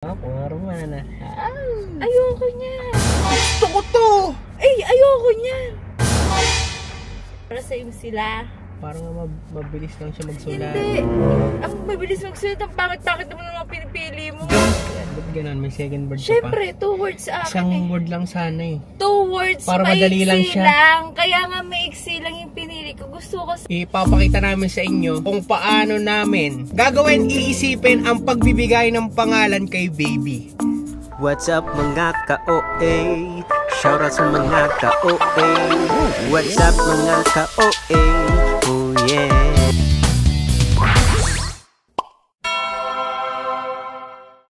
Forma na. Ayoko niyan. Gusto ko to! Ay, ayoko niyan. Para sa iyo sila. Parang mabilis lang siya magsulat. Hindi. Ang mabilis magsulat. Ang pangit-pangit naman ang mga pinipili mo. Ba't ganun? May second word ka pa? Siyempre, 2 words sa akin Isang word lang sana eh. 2 words, para madali lang siya. Kaya nga maiksi lang yung pinili ko. Gusto ko Ipapakita namin sa inyo kung paano namin gagawin, iisipin ang pagbibigay ng pangalan kay baby. What's up mga ka-OA? Shoutout sa mga ka-OA. What's up mga ka-OA? Oh yeah.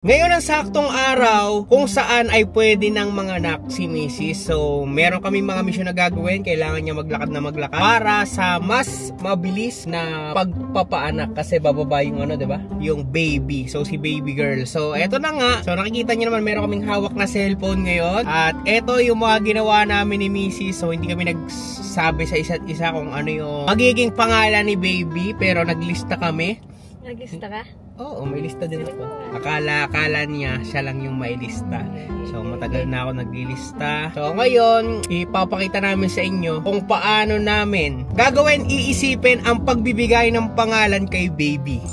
Ngayon ang saktong araw kung saan ay pwede ng mga anak si Mrs. So, meron kami mga misyon na gagawin. Kailangan niya maglakad para sa mas mabilis na pagpapaanak. Kasi bababa yung ano, diba? Yung baby. So, si baby girl. So, eto na nga. So, nakikita niyo naman meron kaming hawak na cellphone ngayon. At eto yung mga ginawa namin ni Mrs. So, hindi kami nagsabi sa isa't isa kung ano yung magiging pangalan ni baby. Pero naglista kami. Naglista ka? Oo, may lista din ako. Akala niya siya lang yung may lista. So, matagal na ako naglilista. So, ngayon, ipapakita namin sa inyo kung paano namin gagawin, iisipin ang pagbibigay ng pangalan kay baby.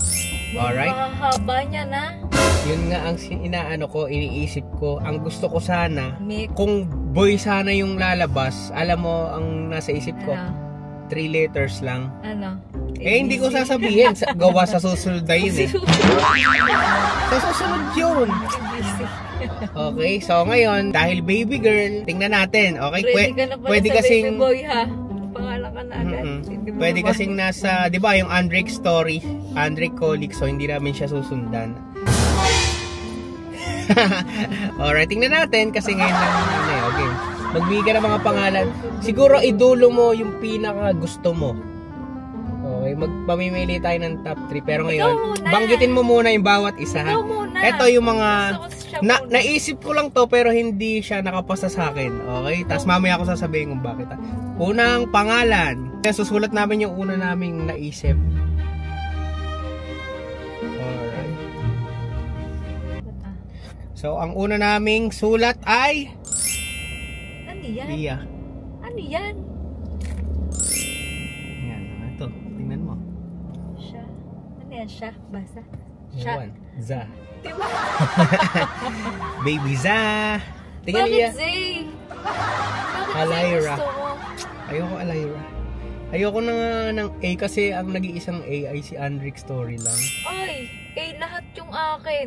Alright? Mahaba niya na. Yun nga ang iniisip ko. Ang gusto ko sana, Mix. kung boy sana yung lalabas, alam mo ang nasa isip ko? Ano? 3 letters lang. Ano? Eh, hindi ko sasabihin. Gawa sa susunod na yun eh. Sa susunod yun. Okay, so ngayon, dahil baby girl, tingnan natin. Okay, Ready ka na pala pwede sa kasing baby boy ha? Pangalan ka na agad. Pwede kasing nasa, di ba, yung Andrick story, Andrick Colic, so hindi namin siya susundan. Alright, tingnan natin kasi ngayon lang yun eh. Okay, magbigay ka ng mga pangalan. Siguro idulo mo yung pinaka gusto mo. Okay, magpamimili tayo ng top 3. Pero ngayon, banggitin mo muna yung bawat isa. Ikaw muna. Ito yung mga naisip ko lang to pero hindi siya nakapasa sa akin. Okay? Tapos mamaya ako sasabihin kung bakit. Unang pangalan. Susulat namin yung una naming naisip. Alright. So, ang una naming sulat ay Ano yan? Lia. Ano yan? Yan, ito. Tingnan mo. Siya. Ano yan siya? Basa? Siya. One. Za. Diba? Baby Za. Tingnan Bakit Lia. Zay? Bakit Alyra. Zay gusto mo? Ayoko Alyra. Ayoko na nga ng A kasi ang nag-iisang A ay si Andrick story lang. Ay, lahat yung akin.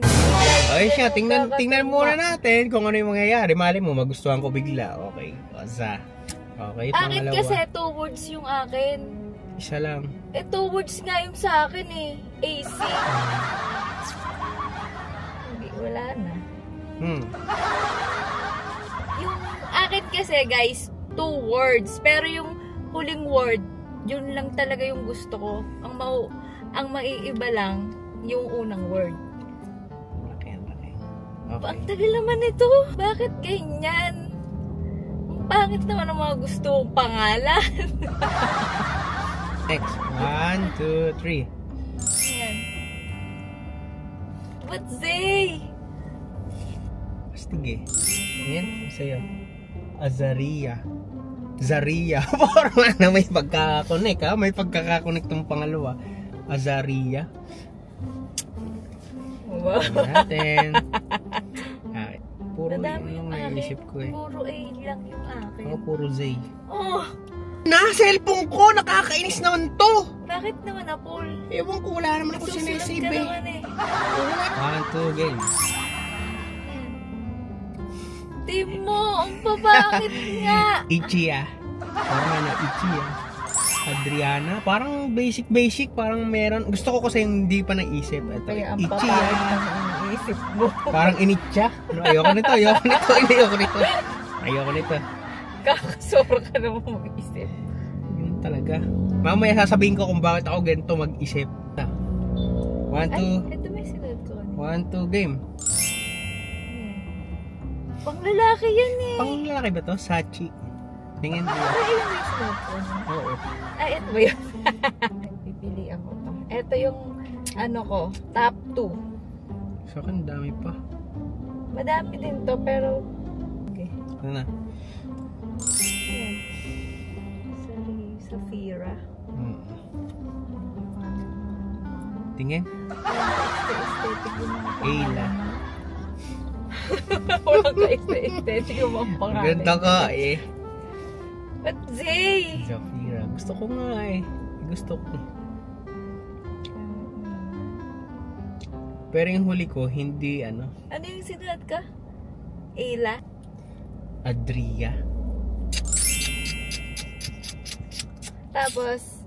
Ay siya, tingnan muna natin kung ano yung mangyayari. Mali mo, magustuhan ko bigla. Okay. O, Za. Okay, Akin pangalawa. kasi 2 words yung akin. Isa lang. 2 words nga yung sa akin eh. AC. Hindi, wala na. Yung akin kasi guys, 2 words. Pero yung huling word, yun lang talaga yung gusto ko. Ang maiiba lang, yung unang word. Okay. Ang tagal naman ito. Bakit ganyan? Ang pangit naman ang mga gusto kong pangalan. Next. 1, 2, 3. Ayan. Ba't Zay? Astig eh. Ayan, sa'yo. Azaria. Zaria. Parang na may pagkakakonek ha. May pagkakakonek ng pangalawa. Azaria. Wow. Natin. Puro Madami yung yung akin. naisip ko eh. Puro A lang yung akin. Ako puro Zay. Oh, Cellphone ko! Nakakainis naman to! bakit naman na Paul? Ewan ko, wala naman ako Susunod sinesave ka eh. naman eh. 1, 2, game. Di mo, ang babakit nga. Ichia. Parang ano, Ichia. Adriana. Parang basic. Parang meron. Gusto ko kasi hindi pa naisip. Ito, Kaya ang Ichia. papayag ng iniisip mo. Parang Initcha. No, ayoko nito. Ayoko nito. Kakasura ka naman mag-isip. Yun talaga. Mamaya sasabihin ko kung bakit ako ganito mag-isip. 1, 2. Ay, ito may sinunod ko. 1, 2, game. Pang lalaki yan eh. Pang lalaki ba to? Sachi. Tingin mo. Ay, yung may sinunod ko. Oo. Ay, ito ba yun? Pipili ako to. Ito yung ano ko, top 2. Sa akin, dami pa. Madami din to, pero... Okay. Ano na? Ayan. Sorry, Safira. Tingin? Aesthetic yung mga pangalan. Ayla. Walang ka-aesthetic yung mga pangalan. Ganda ka eh. But Zay! Zafira. Gusto ko nga eh. Gusto ko. Pero yung huli ko, hindi ano. Ano yung sinulat ka? Ayla? Adria. Tapos,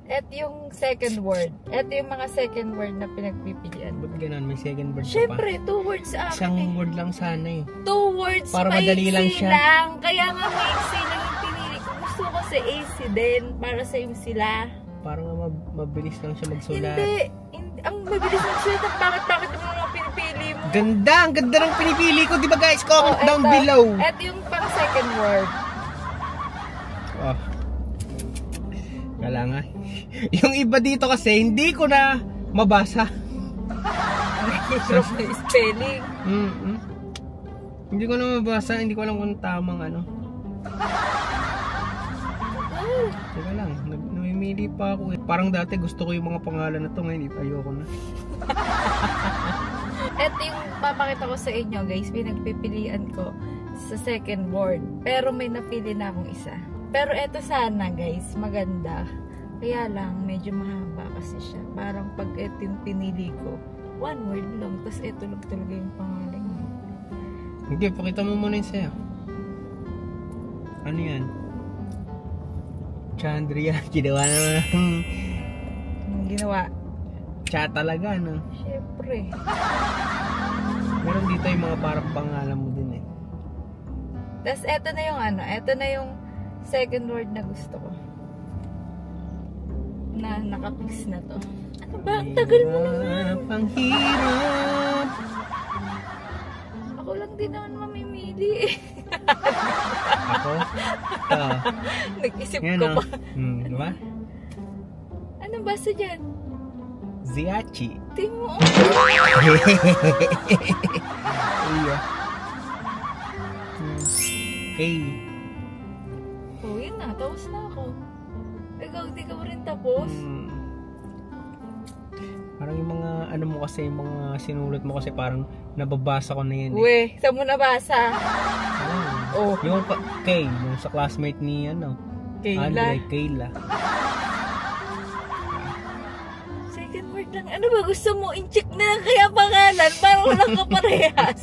eto yung second word. Eto yung mga second word na pinagpipilian. Ba't ganun? May second word ka pa? Siyempre, 2 words sa akin Isang eh. word lang sana eh. 2 words, Para madali lang maiksi siya. lang. Kaya nga maiksi lang yung pinili ko. Gusto ko sa AC din, para sa yung sila. Parang mabilis lang siya magsulat. Hindi. Ang mabilis ng sulat, bakit mo mga pinipili mo? Ganda! Ang ganda ng pinipili ko. Di ba guys? Comment down eto. below. Eto yung pang second word. Oh. Kailangan. Yung iba dito kasi, hindi ko na mabasa. Hirap na spelling. Hindi ko na mabasa. Hindi ko alam kung tamang ano. Teka lang. Namimili pa ako eh. Parang dati gusto ko yung mga pangalan na to. Ngayon ayoko na. Ito yung papakita ko sa inyo guys. Pinagpipilian ko sa second word. Pero may napili na akong isa. Pero eto sana guys, maganda. Kaya lang, medyo mahaba kasi siya. Parang pag eto yung pinili ko, 1 word lang. Tapos eto lang talaga yung pangalan niya. Hindi, pakita mo muna yung sayo. Ano yan? Chandria. Ginawa naman. Yung ginawa. Cha talaga, no? Siyempre. Meron dito yung mga parang pangalan mo din eh. Tapos eto na yung ano, eto na yung second word na gusto ko. Na nakapix na to. Ano ba? Ang tagal mo naman. Ang hirap. Ako lang din naman mamimili. Ako? Ito. Nag-isip Yan ko o. pa. Diba? Anong basa dyan? Ziachi. Timo. Iya. Hey. Oh, yun na. Tapos na ako. Ikaw, di ka pa rin tapos? Parang yung mga ano mo kasi, yung mga sinulat mo kasi parang nababasa ko na yan eh. Uwe, saan mo nabasa? Oh. Yung Kay, yung sa classmate ni ano, Kayla. Andre, Kayla. Second word lang. Ano ba gusto mo? In-check na lang kaya pangalan para walang kaparehas.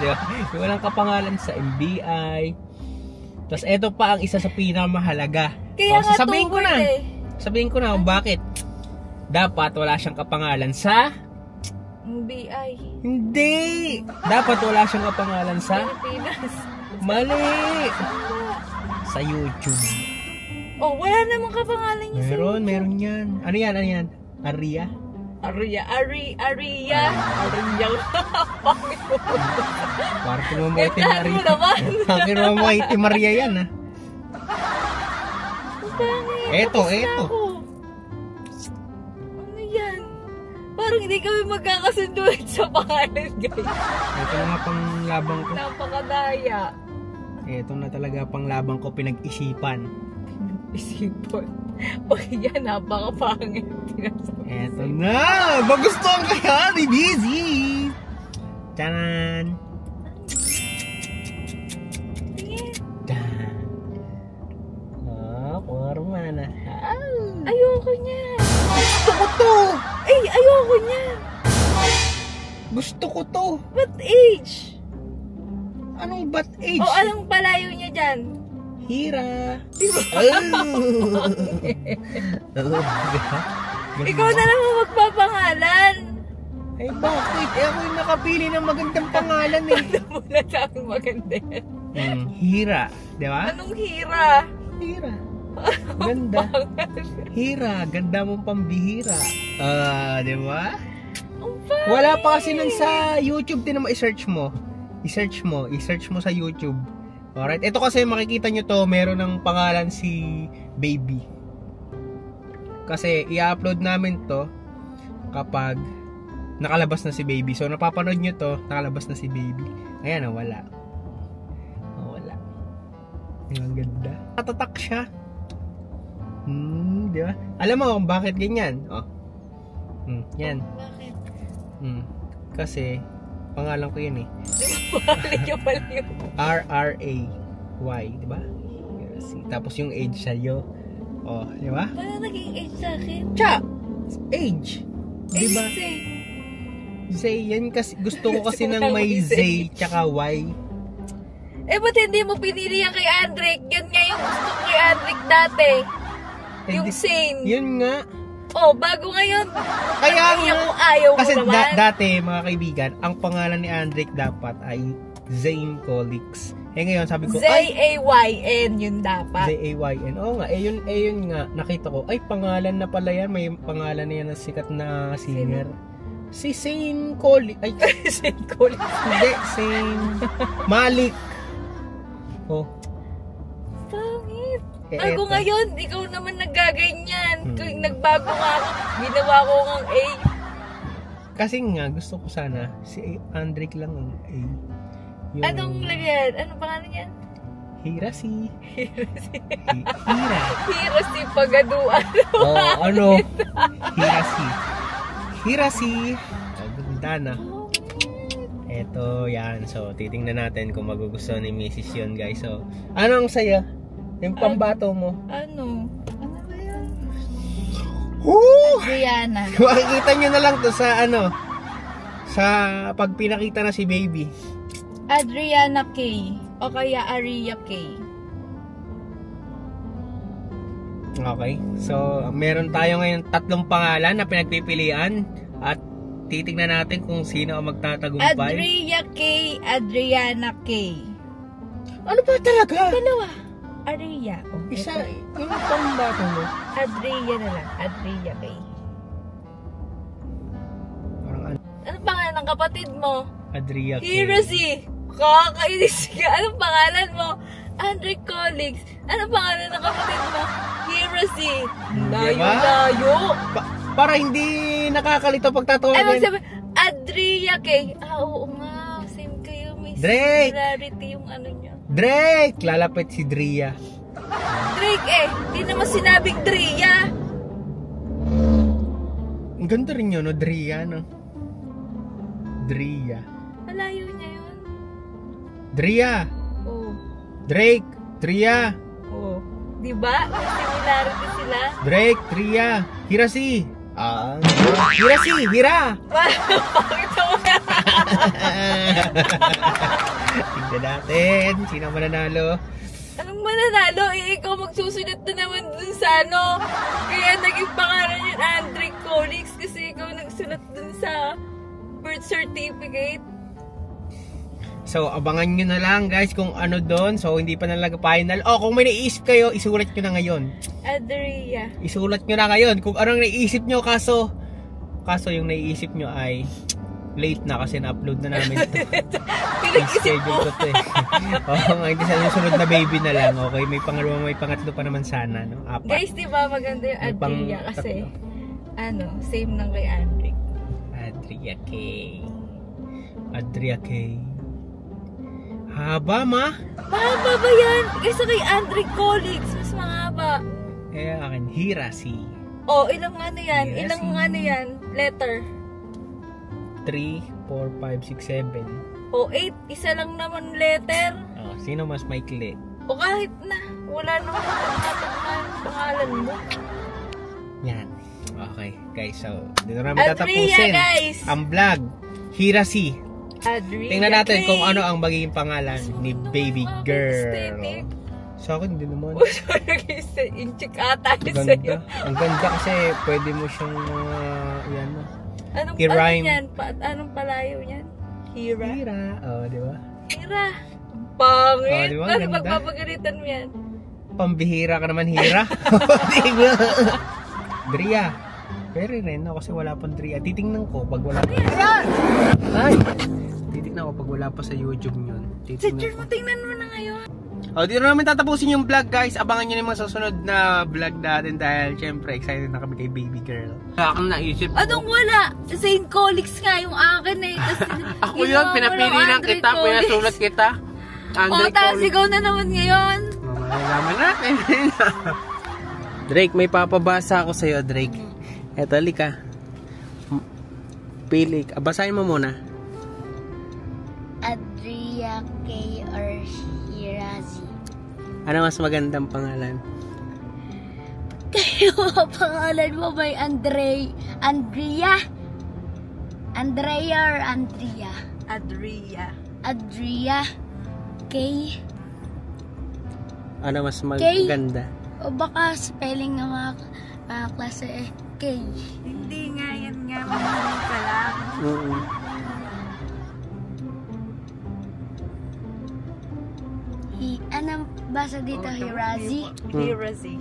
Diba? Yung walang kapangalan sa MBI. Tapos eto pa ang isa sa pinakamahalaga. Kaya nga sasabihin ko na. eh. Sabihin ko na kung bakit. Dapat wala siyang kapangalan sa... MBI. Hindi! Dapat wala siyang kapangalan sa... Pilipinas. Mali! Sa YouTube. Oh, wala namang kapangalan niya sa YouTube. Meron yan. Ano yan? Ano yan? Aria? Aria. Parang kinumamay Ate Gandaan mo Maria. naman. Parang kinumamay Ate Maria yan ah. Eto. Ano yan? Parang hindi kami magkakasunduin sa pangalan, guys. Ito na nga pang labang ko. Napakadaya. Ito na talaga pang labang ko pinag-isipan. Isipon. Pag yan, napakapangit. Eto na! Magustuhan kaya ni Busy! Tanan! Tingin. Dan! Forma na. Ayoko niyan. Gusto ko to! Ay, ayoko niyan. Gusto ko to! What age? Anong bat age? O anong palayo niya dyan? Hira! Diba? Oh. Ikaw na lang ang magpapangalan. Ay bakit? Eh ako yung nakapili ng magandang pangalan eh. Muna sa aking maganda yan. Hira. Di ba? Anong hira? Hira. Ganda. Hira. Ganda mong pambihira. Di ba? Ang pangit. Wala pa kasi nun sa YouTube. Tinan mo, i-search mo. I-search mo sa YouTube. Alright. Ito kasi makikita nyo to. Meron ng pangalan si Baby. Kasi i-upload namin to kapag nakalabas na si baby. So, napapanood nyo to, nakalabas na si baby. Ayan, wala. Wala. Ang ganda. Natatak siya. Di ba? Alam mo kung bakit ganyan? Yan. Bakit? Kasi, pangalan ko yan eh. R-R-A-Y. Di ba? Tapos yung age sa'yo. Di ba? Paano naging age sa akin? Age. Di ba? Zay. Yan kasi, gusto ko kasi ng may Zay tsaka Y. Ba't hindi mo pinili yan kay Andrick? Yan nga yung gusto ko kay Andrick dati. Yung Zane. Yun nga. Bago ngayon. Kaya nga. Ayaw kasi mo naman. Dati, mga kaibigan, ang pangalan ni Andrick dapat ay Zane Colix. Ngayon sabi ko, Z-A-Y-N yun dapat. Z-A-Y-N. Oo nga, yun nga. Nakita ko, ay pangalan na pala yan. May pangalan na yan na sikat na singer. Si Zane Colix. Ay, Zane Colix. Hindi, Zane Malik. Pangit. Bago ngayon, ikaw naman nagaganyan. Kung nagbago nga ako, ginawa ko ng A. Kasi nga, gusto ko sana, si Andrick lang ang A. Anong lagyan? Anong pangalan niyan? Hirasi. Hirasi. Hira. Hirasi Pagaduan. Hirasi. Hirasi. Ganda na. Eto, yan. So, titingnan natin kung magugustuhan ni Mrs. yun, guys. So, ano ang saya? Yung pambato mo. Ano ba yan? Adriana. Makikita nyo na lang to sa sa pag pinakita na si baby. Adriana K. O kaya Aria K. Okay. So, meron tayo ngayon 3 pangalan na pinagpipilian at titingnan natin kung sino ang magtatagumpay. Adria K, Adriana K. Ano ba talaga? Dalawa. Aria. Isa, yung pambato mo. Adria na lang. Adria K. Parang ano pangalan ng kapatid mo? Adria K. Hirasi. Kakainis ka. Anong pangalan mo? Andrick Colix. Anong pangalan ng kapatid mo? Hirasi. Layo-layo. Para hindi nakakalito pagtatawagan. Ay, magsabi, Adria K. Oo nga. Same kayo. May Drake. similarity yung niya. Drake! Lalapit si Dria. Drake Hindi naman sinabing Dria. Ang ganda rin yun, no? Dria, no? Dria. Malayo niya yun. Dria. Drake. Dria. Diba? May similarity sila. Drake. Dria. Hirasi. Hirasi. Hira. Bakit ako na? Tignan natin. Sino mananalo? Anong mananalo? Ikaw magsusulat na naman dun sa Kaya naging pangalan yun Andrick Colix kasi ikaw nagsulat dun sa birth certificate. So, abangan nyo na lang guys kung ano doon. So, hindi pa nalaga final. Kung may naisip kayo, isulat nyo na ngayon. Adria. Isulat nyo na ngayon kung anong naisip nyo. Kaso yung naisip nyo ay late na kasi na-upload na namin ito. Pinag-isip ko mo. ito eh. Hindi sa sunod na baby na lang. Okay, may pangalawa, may pangatlo pa naman sana. No? 4. Guys, diba maganda yung Adria kasi same lang kay Andrick. Adria K. Adria K. Haba, ma? Mahaba ba yan? Kasi kay Andrick Colix, mas mahaba. Akin, Hirasi. Ilang yan? Hirasi. Ilang yan? Letter? 3, 4, 5, 6, 7. 8. Isa lang naman letter. Sino mas maikli? Kahit na. Wala naman pangalan mo. Yan. Okay, guys. So, dito namin Adria, tatapusin guys. ang vlog. Hirasi. Adria. Tingnan natin kung ano ang magiging pangalan ni baby girl. Aesthetic. Sa akin, hindi naman. Inchik ata Ang sa'yo. ganda. Ang ganda kasi pwede mo siyang yan. Anong I-rhyme. yan? Anong palayo niyan? Hira. Hira. Di ba? Hira. Pangit. Diba? Ano Ganda. pagpapagalitan mo yan? Pambihira ka naman, Hira. Diba? Dria. Pero rin, kasi wala pang Dria. Titingnan ko pag wala pa. Ay! Titingnan ko pag wala pa sa YouTube yun. Tingnan mo na ngayon. O, di na namin tatapusin yung vlog, guys. Abangan nyo yung mga susunod na vlog natin dahil syempre excited na kami kay baby girl. Akong naisip ko. Anong wala? St. Colix nga yung akin eh. Ako yun, pinapili lang kita, pinasulat kita. Andre tapos ikaw na naman ngayon. Malalaman natin. Drake, may papabasa ako sa'yo, Drake. Eto, halika. Pili. Basahin mo muna. Adria K. or Hirazi. Ano mas magandang pangalan? Kayo, pangalan mo ba Andrea? Andrea or Andrea? Adria K. Ano mas maganda? O baka spelling ng mga klase K. Hindi nga, yan nga. Mamali ka lang. Anong basa dito? Hirazi? Hirazi?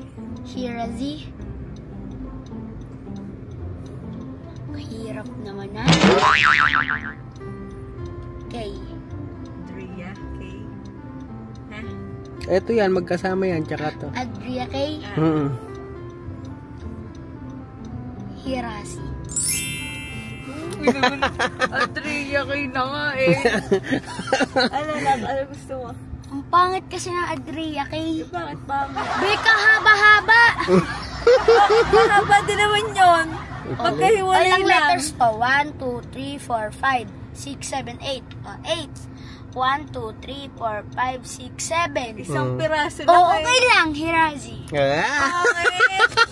Hirap naman na. K. Adria K. Eto yan, magkasama yan, tsaka to. Adria K. Hirazi. Adria K na nga eh. Ano gusto mo? Ang pangit kasi ng Adria K. Bakit pangit? Beka haba-haba! Mahaba din naman yun. Pagkahiwalay Walang lang. letters to. 1, 2, 3, 4, 5, 6, 7, 8. 8. 1, 2, 3, 4, 5, 6, 7. Isang piraso lang Oo, okay lang, Hirazi. Ah! Bakit?